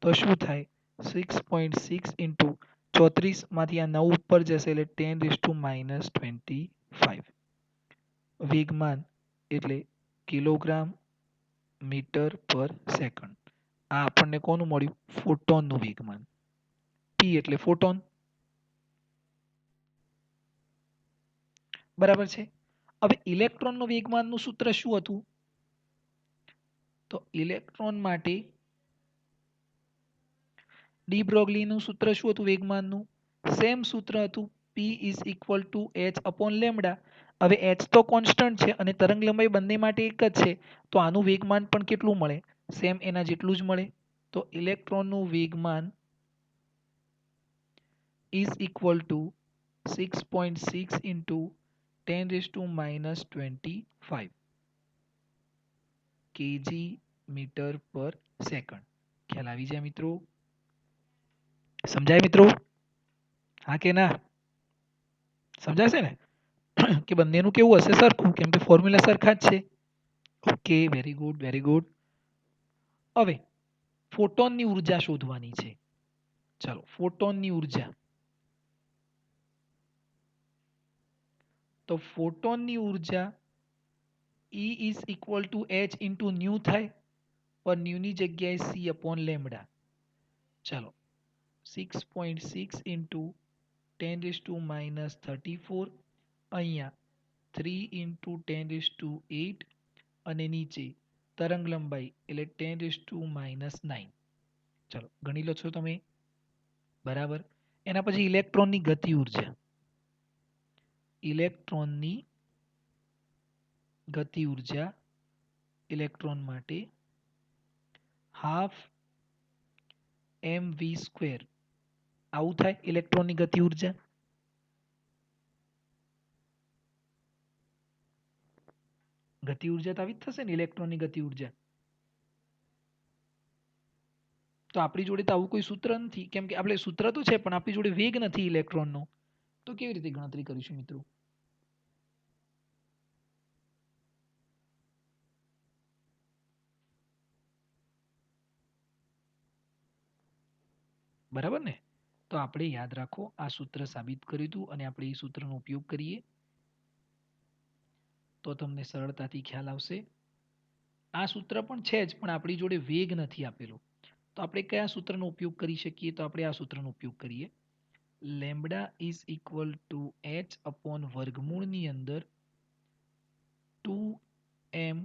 તો શું થાય 6.6 ઇન્ટુ 34 માંથી આ 9 ઉપર જશે એટલે 10⁻25. વેગમાન એટલે કિલોગ્રામ મીટર પર સેકન્ડ. આ આપણને કોનું મળ્યું, ફોટોનનું વેગમાન. પી એટલે ફોટોન, બરાબર છે. હવે ઇલેક્ટ્રોનનું વેગમાનનું સૂત્ર શું હતું, તો ઇલેક્ટ્રોન માટે ડી બ્રોગલીનું સૂત્ર શું હતું વેગમાનનું, સેમ સૂત્ર હતું, પી is equal to h upon lambda. હવે એચ તો કોન્સ્ટન્ટ છે અને તરંગ લંબાઈ બંને માટે એક જ છે, તો આનું વેગમાન પણ કેટલું મળે, સેમ એના જેટલું જ મળે. તો ઇલેક્ટ્રોનનું વેગમાન is equal to 6.6 into 10⁻25 KG metre per second. ખ્યાલ આવી જાય મિત્રો, સમજાય મિત્રો, હા કે ના, સમજાશે ને કે બંનેનું કેવું હશે, સરખું, કેમ કે ફોર્મ્યુલા સરખા જ છે. Okay, very good very good. હવે ફોટોનની ઉર્જા શોધવાની છે. ચાલો ફોટોનની ઉર્જા, તો ફોટોનની ઉર્જા E is equal to H into new થાય, પર ન્યુની જગ્યાએ સી અપોન લેમ્બડા. ચાલો 6.6 ઇન્ટુ 10⁻34 અહીંયા 3 ઇન્ટુ 10⁸ અને નીચે તરંગ લંબાઈ એટલે 10⁻9. ચાલો ગણી લો છો તમે, બરાબર. એના પછી ઇલેક્ટ્રોનની ગતિ ઉર્જા, ઇલેક્ટ્રોનની ગતિ ઉર્જા ઇલેક્ટ્રોન માટે હાફ mv સ્ક્વેર આવું થાય ઇલેક્ટ્રોનની ગતિ ઉર્જા. ગતિ ઉર્જા તો આવી જ થશે ને ઇલેક્ટ્રોનની ગતિ ઉર્જા. તો આપણી જોડે તો આવું કોઈ સૂત્ર નથી, કેમ કે આપણે સૂત્ર તો છે પણ આપણી જોડે વેગ નથી ઇલેક્ટ્રોનનો. તો કેવી રીતે ગણતરી કરીશું મિત્રો? બરાબર ને? તો આપણે યાદ રાખો આ સૂત્ર સાબિત કર્યું હતું અને આપણે એ સૂત્રનો ઉપયોગ કરીએ તો તમને સરળતાથી ખ્યાલ આવશે. આ સૂત્ર પણ છે જ પણ આપણી જોડે વેગ નથી આપેલો. તો આપણે કયા સૂત્રનો ઉપયોગ કરી શકીએ? તો આપણે આ સૂત્રનો ઉપયોગ કરીએ. Lambda is equal to h upon વર્ગમૂળની અંદર 2m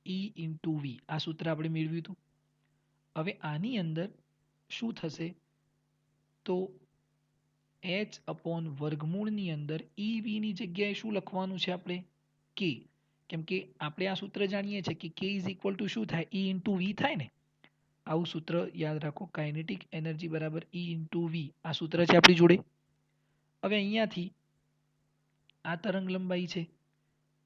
e ઇન્ટુ વી. આ સૂત્ર આપણે મેળવ્યું હતું. હવે આની અંદર શું થશે? તો h અપોન વર્ગમૂળની અંદર EV ની જગ્યાએ શું લખવાનું છે આપણે? K. કેમ કે આપણે આ સૂત્ર જાણીએ છીએ કે K ઇઝ ઇક્વલ ટુ શું થાય? E ઇન્ટુ વી થાય ને? આવું સૂત્ર યાદ રાખો, કાઇનેટિક એનર્જી બરાબર E ઇન્ટુ વી. આ સૂત્ર છે આપણી જોડે. હવે અહીંયાથી આ તરંગ લંબાઈ છે,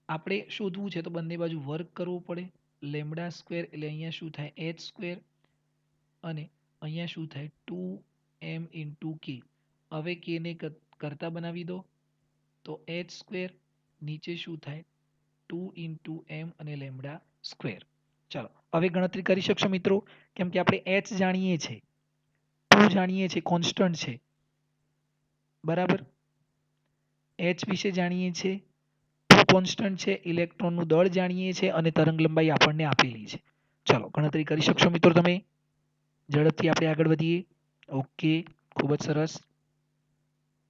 આપણે શોધવું છે તો બંને બાજુ વર્ગ કરવો પડે. લેમ્બડા સ્ક્વેર એટલે અહીંયા શું થાય? h સ્ક્વેર અને અહીંયા શું થાય? 2m ઇન્ટુ કે. હવે કેને કરતા બનાવી દો તો h સ્ક્વેર, નીચે શું થાય? 2 ઇન્ટુ એમ અને લેમ્બડા સ્ક્વેર. ચાલો હવે ગણતરી કરી શકશો મિત્રો? કેમ કે આપણે h જાણીએ છીએ, 2 જાણીએ છીએ, કોન્સ્ટન્ટ છે. બરાબર, h વિશે જાણીએ છીએ, 2 કોન્સ્ટન્ટ છે, ઇલેક્ટ્રોનનું દળ જાણીએ છીએ અને તરંગ લંબાઈ આપણને આપેલી છે. ચાલો ગણતરી કરી શકશો મિત્રો તમે? ઝડપથી આપણે આગળ વધીએ. ઓકે, ખૂબ જ સરસ.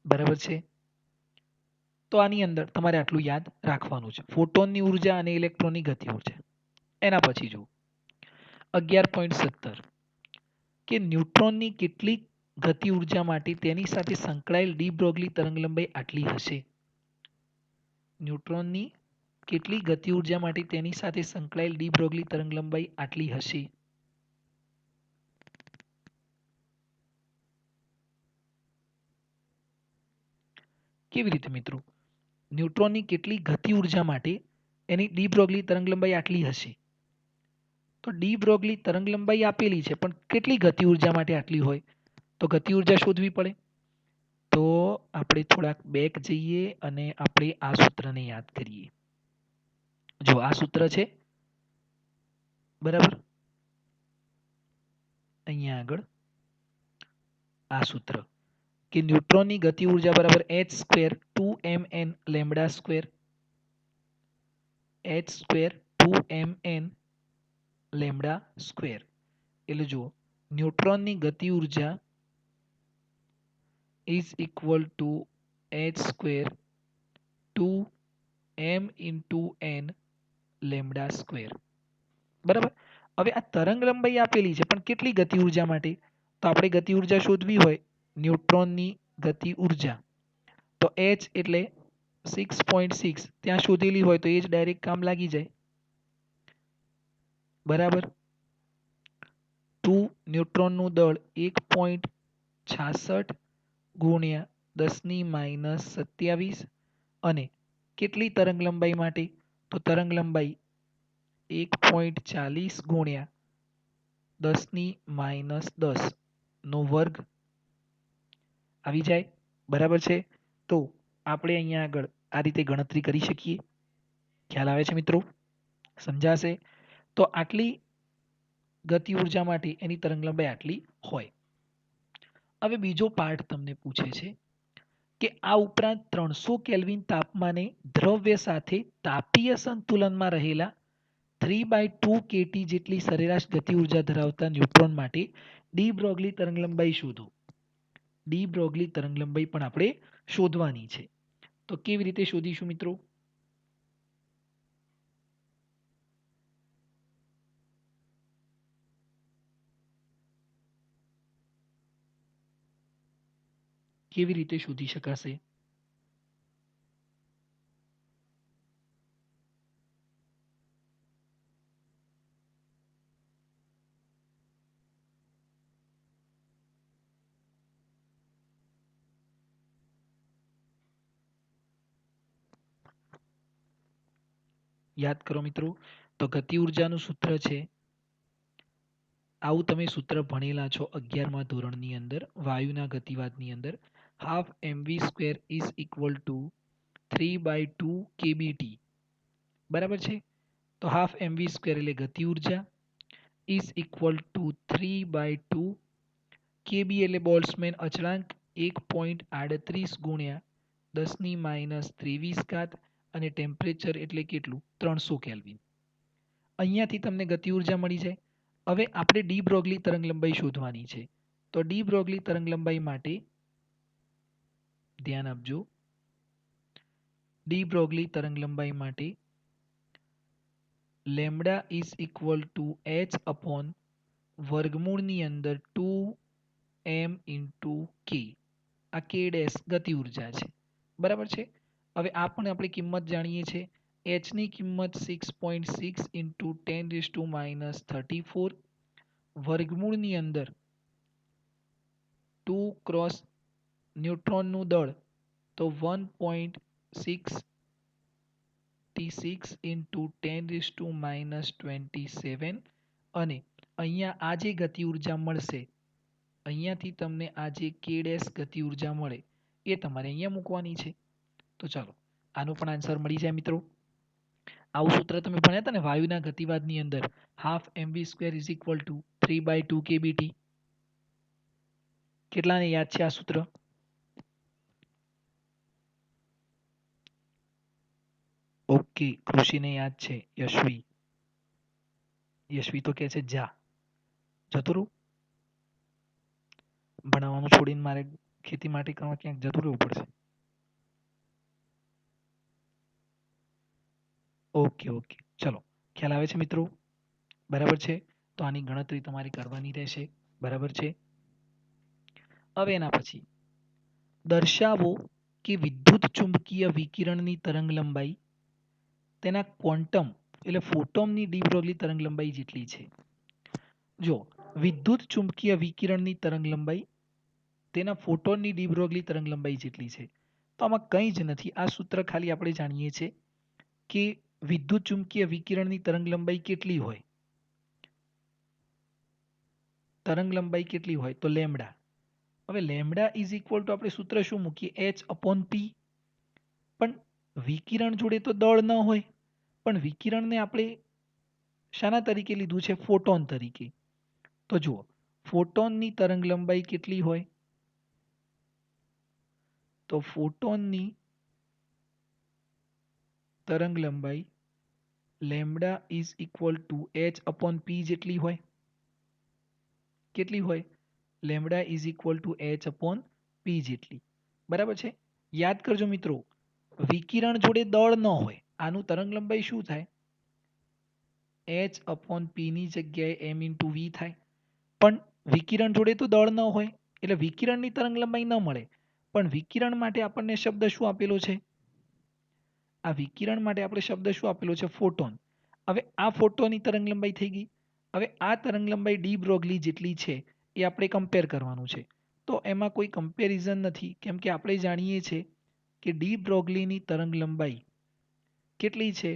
બરાબર છે. તો આની અંદર તમારે આટલું યાદ રાખવાનું છે, ફોટોનની ઉર્જા અને ઇલેક્ટ્રોનની ગતિ ઉર્જા. એના પછી જુઓ 11.17 કે ન્યુટ્રોનની કેટલીક ગતિ ઉર્જા માટે તેની સાથે સંકળાયેલ ડી બ્રોગલી તરંગલંબાઈ આટલી હશે. ન્યુટ્રોનની કેટલી ગતિ ઉર્જા માટે તેની સાથે સંકળાયેલ ડી બ્રોગલી તરંગલંબાઈ આટલી હશે. કેવી રીતે મિત્રો? ન્યુટ્રોનની કેટલી ગતિ ઉર્જા માટે એની ડી બ્રોગલી તરંગલંબાઈ આટલી હશે. તો ડી બ્રોગલી તરંગલંબાઈ આપેલી છે પણ કેટલી ગતિ ઉર્જા માટે આટલી હોય? તો ગતિ ઉર્જા શોધવી પડે. તો આપણે થોડાક બેક જઈએ અને આપણે આ સૂત્રને યાદ કરીએ. જો આ સૂત્ર છે બરાબર, અહીંયા આગળ આ સૂત્ર કે ન્યુટ્રોનની ગતિ ઉર્જા બરાબર h square 2mn lambda square, h square 2mn lambda square. એટલે જુઓ ન્યુટ્રોનની ગતિ ઉર્જા is equal to h square 2m into n lambda square. બરાબર. હવે આ તરંગ લંબાઈ આપેલી છે પણ કેટલી ગતિ ઉર્જા માટે? તો આપણે ગતિ ઉર્જા શોધવી હોય ન્યુટ્રોનની ગતિ ઉર્જા, તો h એટલે 6.6 ત્યાં શોધેલી હોય તો એ જ ડાયરેક્ટ કામ લાગી જાય. બરાબર. 2 ન્યુટ્રોનનું દળ 1.66 ગુણ્યા 10⁻²7 અને કેટલી તરંગ લંબાઈ માટે? તો તરંગ લંબાઈ 1.40 ગુણ્યા 10⁻10 નો વર્ગ આવી જાય. બરાબર છે. તો આપણે અહીંયા આગળ આ રીતે ગણતરી કરી શકીએ. ખ્યાલ આવે છે મિત્રો? સમજાશે? તો આટલી ગતિ ઉર્જા માટે એની તરંગ લંબાઈ આટલી હોય. હવે બીજો પાર્ટ તમને પૂછે છે કે આ ઉપરાંત 300 કેલ્વિન તાપમાને દ્રવ્ય સાથે તાપીય સંતુલનમાં રહેલા 3/2 kT જેટલી સરેરાશ ગતિ ઉર્જા ધરાવતા ન્યુટ્રોન માટે ડી બ્રોગલી તરંગલંબાઈ શોધો. ડી બ્રોગલી તરંગલંબાઈ પણ આપણે શોધવાની છે. તો કેવી રીતે શોધીશું મિત્રો? કેવી રીતે શોધી શકાશે? યાદ કરો મિત્રો, તો ગતિ ઉર્જાનું સૂત્ર છે, આવું તમે સૂત્ર ભણેલા છો 11મા ધોરણની અંદર વાયુના ગતિવાદની અંદર, half mv square is equal two 3/2 kbt. બરાબર છે? તો હાફ mv સ્ક્વેર એટલે ગતિ ઉર્જા ઇઝ ઇક્વલ ટુ 3/2 kb એટલે બોલ્ટ્ઝમેન અચળાંક 1.38 ગુણ્યા 10⁻23 ઘાત અને ટેમ્પરેચર એટલે કેટલું 300 કેલ્વિન. અહીંયાથી તમને ગતિ ઉર્જા મળી જાય. હવે આપણે ડી બ્રોગલી તરંગલંબાઈ શોધવાની છે. તો ડી બ્રોગલી તરંગલંબાઈ માટે ધ્યાન આપજો. ડી બ્રોગલી તરંગલંબાઈ માટે lambda is equal to h upon વર્ગમૂળની અંદર 2m ઇન્ટુ k. આ k ડેશ ગતિ ઉર્જા છે. બરાબર છે? હવે આ પણ આપણે કિંમત જાણીએ છીએ. h ની કિંમત 6.6 ઇન્ટુ 10⁻34 વર્ગમૂળની અંદર 2 ક્રોસ ન્યુટ્રોનનું દળ તો 1.66 ઇન્ટુ 10⁻27 અને અહીંયા આ જે ગતિ ઉર્જા મળશે, અહીંયાથી તમને આ જે k ડેશ ગતિ ઉર્જા મળે એ તમારે અહીંયા મૂકવાની છે. તો ચાલો આનો પણ આન્સર મળી જાય મિત્રો. આવું સૂત્ર તમે ભણ્યા હતા ને વાયુના ગતિવાદની અંદર, half mv square is equal two 3/2 kbt. કેટલાને યાદ છે આ સૂત્ર? ઓકે, કૃષિને યાદ છે. યશવી તો કહે છે જા જતું રહું, ભણાવવાનું છોડીને મારે ખેતી માટે કરવા ક્યાંક જતું રહેવું પડશે. ઓકે ઓકે, ચલો ખ્યાલ આવે છે મિત્રો? બરાબર છે? તો આની ગણતરી તમારે કરવાની રહેશે. બરાબર છે? હવે એના પછી દર્શાવો કે વિદ્યુત ચુંબકીય વિકિરણની તરંગલંબાઈ તેના ક્વોન્ટમ એટલે ફોટોનની ડી બ્રોગલી તરંગલંબાઈ જેટલી છે. જો વિદ્યુત ચુંબકીય વિકિરણની તરંગલંબાઈ તેના ફોટોનની ડી બ્રોગલી તરંગલંબાઈ જેટલી છે. તો આમાં કંઈ જ નથી. આ સૂત્ર ખાલી આપણે જાણીએ છીએ કે વિદ્યુત ચુંબકીય વિકિરણની તરંગલંબાઈ કેટલી હોય, તરંગલંબાઈ કેટલી હોય તો લેમ્બડા. હવે લેમ્બડા ઇઝ ઇક્વલ ટુ આપણે સૂત્ર શું મૂકીએ, h અપોન પી. પણ વિકિરણ જોડે તો દળ ન હોય, પણ વિકિરણને આપણે શાના તરીકે લીધું છે, ફોટોન તરીકે. તો જુઓ ફોટોનની તરંગલંબાઈ કેટલી હોય, તો ફોટોનની તરંગલંબાઈ lambda is equal to h upon p જેટલી હોય. કેટલી હોય? Lambda is equal to h upon p જેટલી. બરાબર છે? યાદ કરજો મિત્રો, વિકિરણ જોડે દળ ન હોય, આનું તરંગલંબાઈ શું થાય, h અપોન પી ની જગ્યાએ m ઇન્ટુ વી થાય. પણ વિકિરણ જોડે તો દળ ન હોય એટલે વિકિરણની તરંગલંબાઈ ન મળે. પણ વિકિરણ માટે આપણને શબ્દ શું આપેલો છે, આ વિકિરણ માટે આપણે શબ્દ શું આપેલો છે, ફોટોન. હવે આ ફોટોનની તરંગલંબાઈ થઈ ગઈ. હવે આ તરંગલંબાઈ ડી બ્રોગલી જેટલી છે એ આપણે કમ્પેર કરવાનું છે. તો એમાં કોઈ કમ્પેરિઝન નથી, કેમ કે આપણે જાણીએ છીએ કે ડી બ્રોગલીની તરંગલંબાઈ કેટલી છે,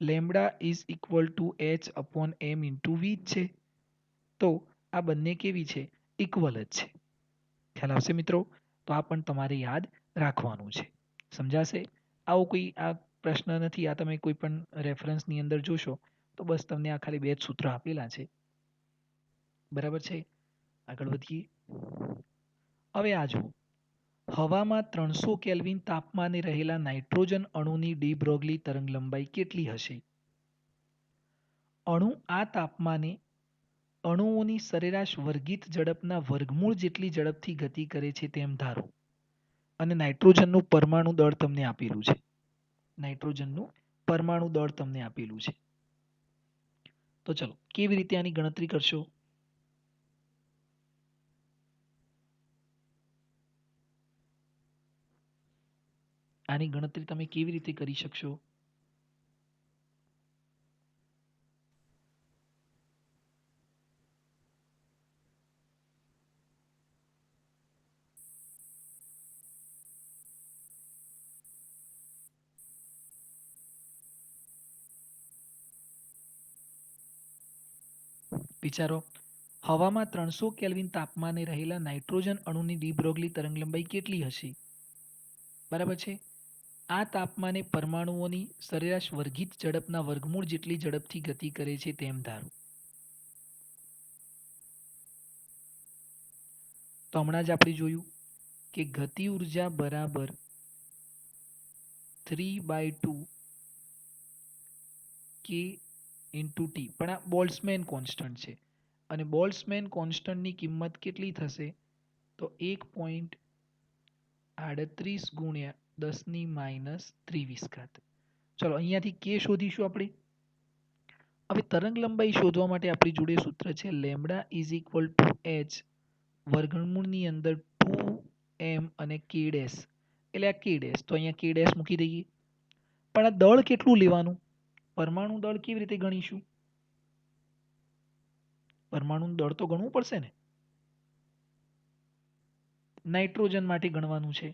lambda is equal to h upon m into V છે. તો આ બંને કેવી છે, ઇક્વલ જ છે. ખ્યાલ આવશે મિત્રો? તો આ પણ તમારે યાદ રાખવાનું છે. સમજાશે? આવો કોઈ આ પ્રશ્ન નથી. આ તમે કોઈ પણ રેફરન્સની અંદર જોશો તો બસ તમને આ ખાલી બે જ સૂત્ર આપેલા છે. બરાબર છે? આગળ વધીએ. હવે આ જુઓ, હવામાં 300 કેલ્વિન તાપમાને રહેલા નાઇટ્રોજન અણુની ડી બ્રોગલી તરંગલંબાઈ કેટલી હશે? અણુ આ તાપમાને અણુઓની સરેરાશ વર્ગિત ઝડપના વર્ગમૂળ જેટલી ઝડપથી ગતિ કરે છે તેમ ધારો. અને નાઇટ્રોજનનું પરમાણુ દળ તમને આપેલું છે. નાઇટ્રોજનનું પરમાણુ દળ તમને આપેલું છે. તો ચલો કેવી રીતે આની ગણતરી કરશો? આની ગણતરી તમે કેવી રીતે કરી શકશો? વિચારો, હવામાં 300 કેલ્વિન તાપમાને રહેલા નાઇટ્રોજન અણુની ડી બ્રોગલી તરંગલંબાઈ કેટલી હશે? બરાબર છે. આ તાપમાને પરમાણુઓની સરેરાશ વર્ગિત ઝડપના વર્ગમૂળ જેટલી ઝડપથી ગતિ કરે છે તેમ ધારો. તો હમણાં જ આપણે જોયું કે ગતિ ઉર્જા બરાબર 3/2 k ઇન્ટુ ટી, પણ આ બોલ્ટ્ઝમેન કોન્સ્ટન્ટ છે અને બોલ્ટ્ઝમેન કોન્સ્ટન્ટની કિંમત કેટલી થશે? તો 1.38 ગુણ્યા 10⁻23 ઘાત. ચલો અહીંયાથી કે શોધીશું આપણે. હવે તરંગ લંબાઈ શોધવા માટે આપણી જોડે સૂત્ર છે lambda is equal to h વર્ગમૂળની અંદર 2m અને k ડેશ, એટલે આ k ડેશ, તો અહીંયા k ડેશ મૂકી દઈએ. પણ આ દળ કેટલું લેવાનું? પરમાણુ દળ કેવી રીતે ગણીશું? પરમાણુ દળ તો ગણવું પડશે ને. નાઇટ્રોજન માટે ગણવાનું છે.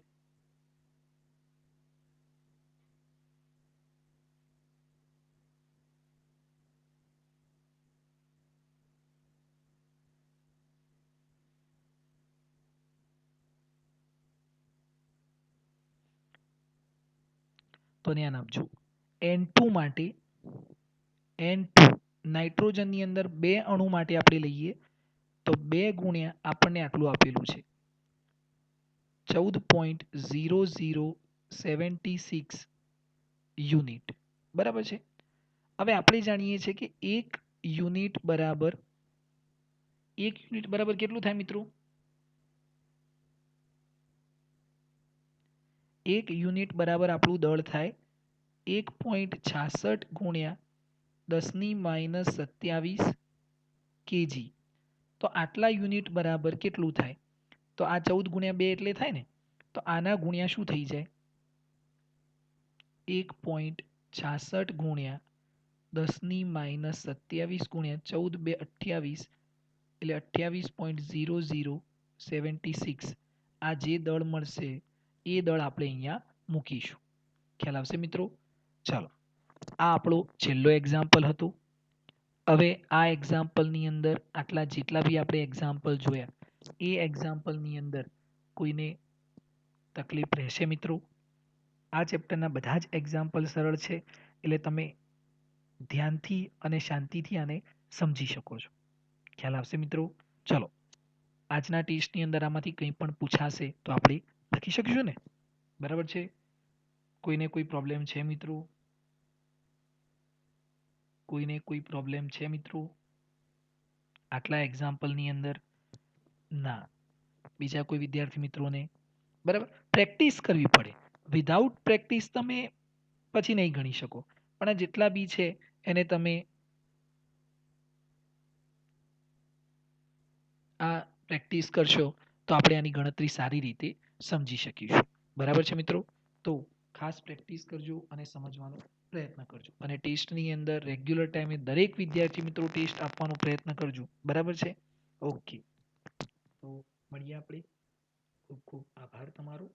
તો ધ્યાન આપજો, N2 માટે N2 નાઇટ્રોજનની અંદર 2 અણુ માટે આપણે લઈએ તો 2 ગુણ્યા આપણને આટલું આપેલું છે 14.0076 યુનિટ. બરાબર છે. હવે આપણે જાણીએ છીએ કે 1 યુનિટ બરાબર કેટલું થાય મિત્રો? 1 યુનિટ બરાબર આપણું દળ થાય 1.66 ગુણ્યા 10⁻27 kg. તો આટલા યુનિટ બરાબર કેટલું થાય? તો આ 14 ગુણ્યા 2 એટલે થાય ને, તો આના ગુણ્યા શું થઈ જાય? 1.66 ગુણ્યા 10⁻27 ગુણ્યા 14 2 28, એટલે 28.0076. આ જે દળ મળશે એ દળ આપણે અહીંયા મૂકીશું. ખ્યાલ આવશે મિત્રો? ચાલો, આ આપણો છેલ્લો એક્ઝામ્પલ હતો. હવે આ એક્ઝામ્પલની અંદર આટલા જેટલા બી આપણે એક્ઝામ્પલ જોયા એ એક્ઝામ્પલની અંદર કોઈને તકલીફ રહેશે મિત્રો? આ ચેપ્ટરના બધા જ એક્ઝામ્પલ સરળ છે, એટલે તમે ધ્યાનથી અને શાંતિથી આને સમજી શકો છો. ખ્યાલ આવશે મિત્રો? ચલો, આજના ટેસ્ટની અંદર આમાંથી કંઈ પણ પૂછાશે તો આપણે લખી શકીશું ને? બરાબર છે. કોઈને કોઈ પ્રોબ્લેમ છે મિત્રો? કોઈને કોઈ પ્રોબ્લેમ છે મિત્રો આટલા એક્ઝામ્પલની અંદર? ના. બીજા કોઈ વિદ્યાર્થી મિત્રોને? બરાબર, પ્રેક્ટિસ કરવી પડે. વિધાઉટ પ્રેક્ટિસ તમે પછી નહીં ગણી શકો, પણ જેટલા બી છે એને તમે આ પ્રેક્ટિસ કરશો તો આપણે આની ગણતરી સારી રીતે સમજી શકીશું. બરાબર છે મિત્રો? તો ખાસ પ્રેક્ટિસ કરજો અને સમજવાનો પ્રયત્ન કરજો, અને ટેસ્ટની અંદર રેગ્યુલર ટાઈમે દરેક વિદ્યાર્થી મિત્રો ટેસ્ટ આપવાનો પ્રયત્ન કરજો. બરાબર છે? ઓકે, તો મળીએ આપણે. ખૂબ ખૂબ આભાર તમારો.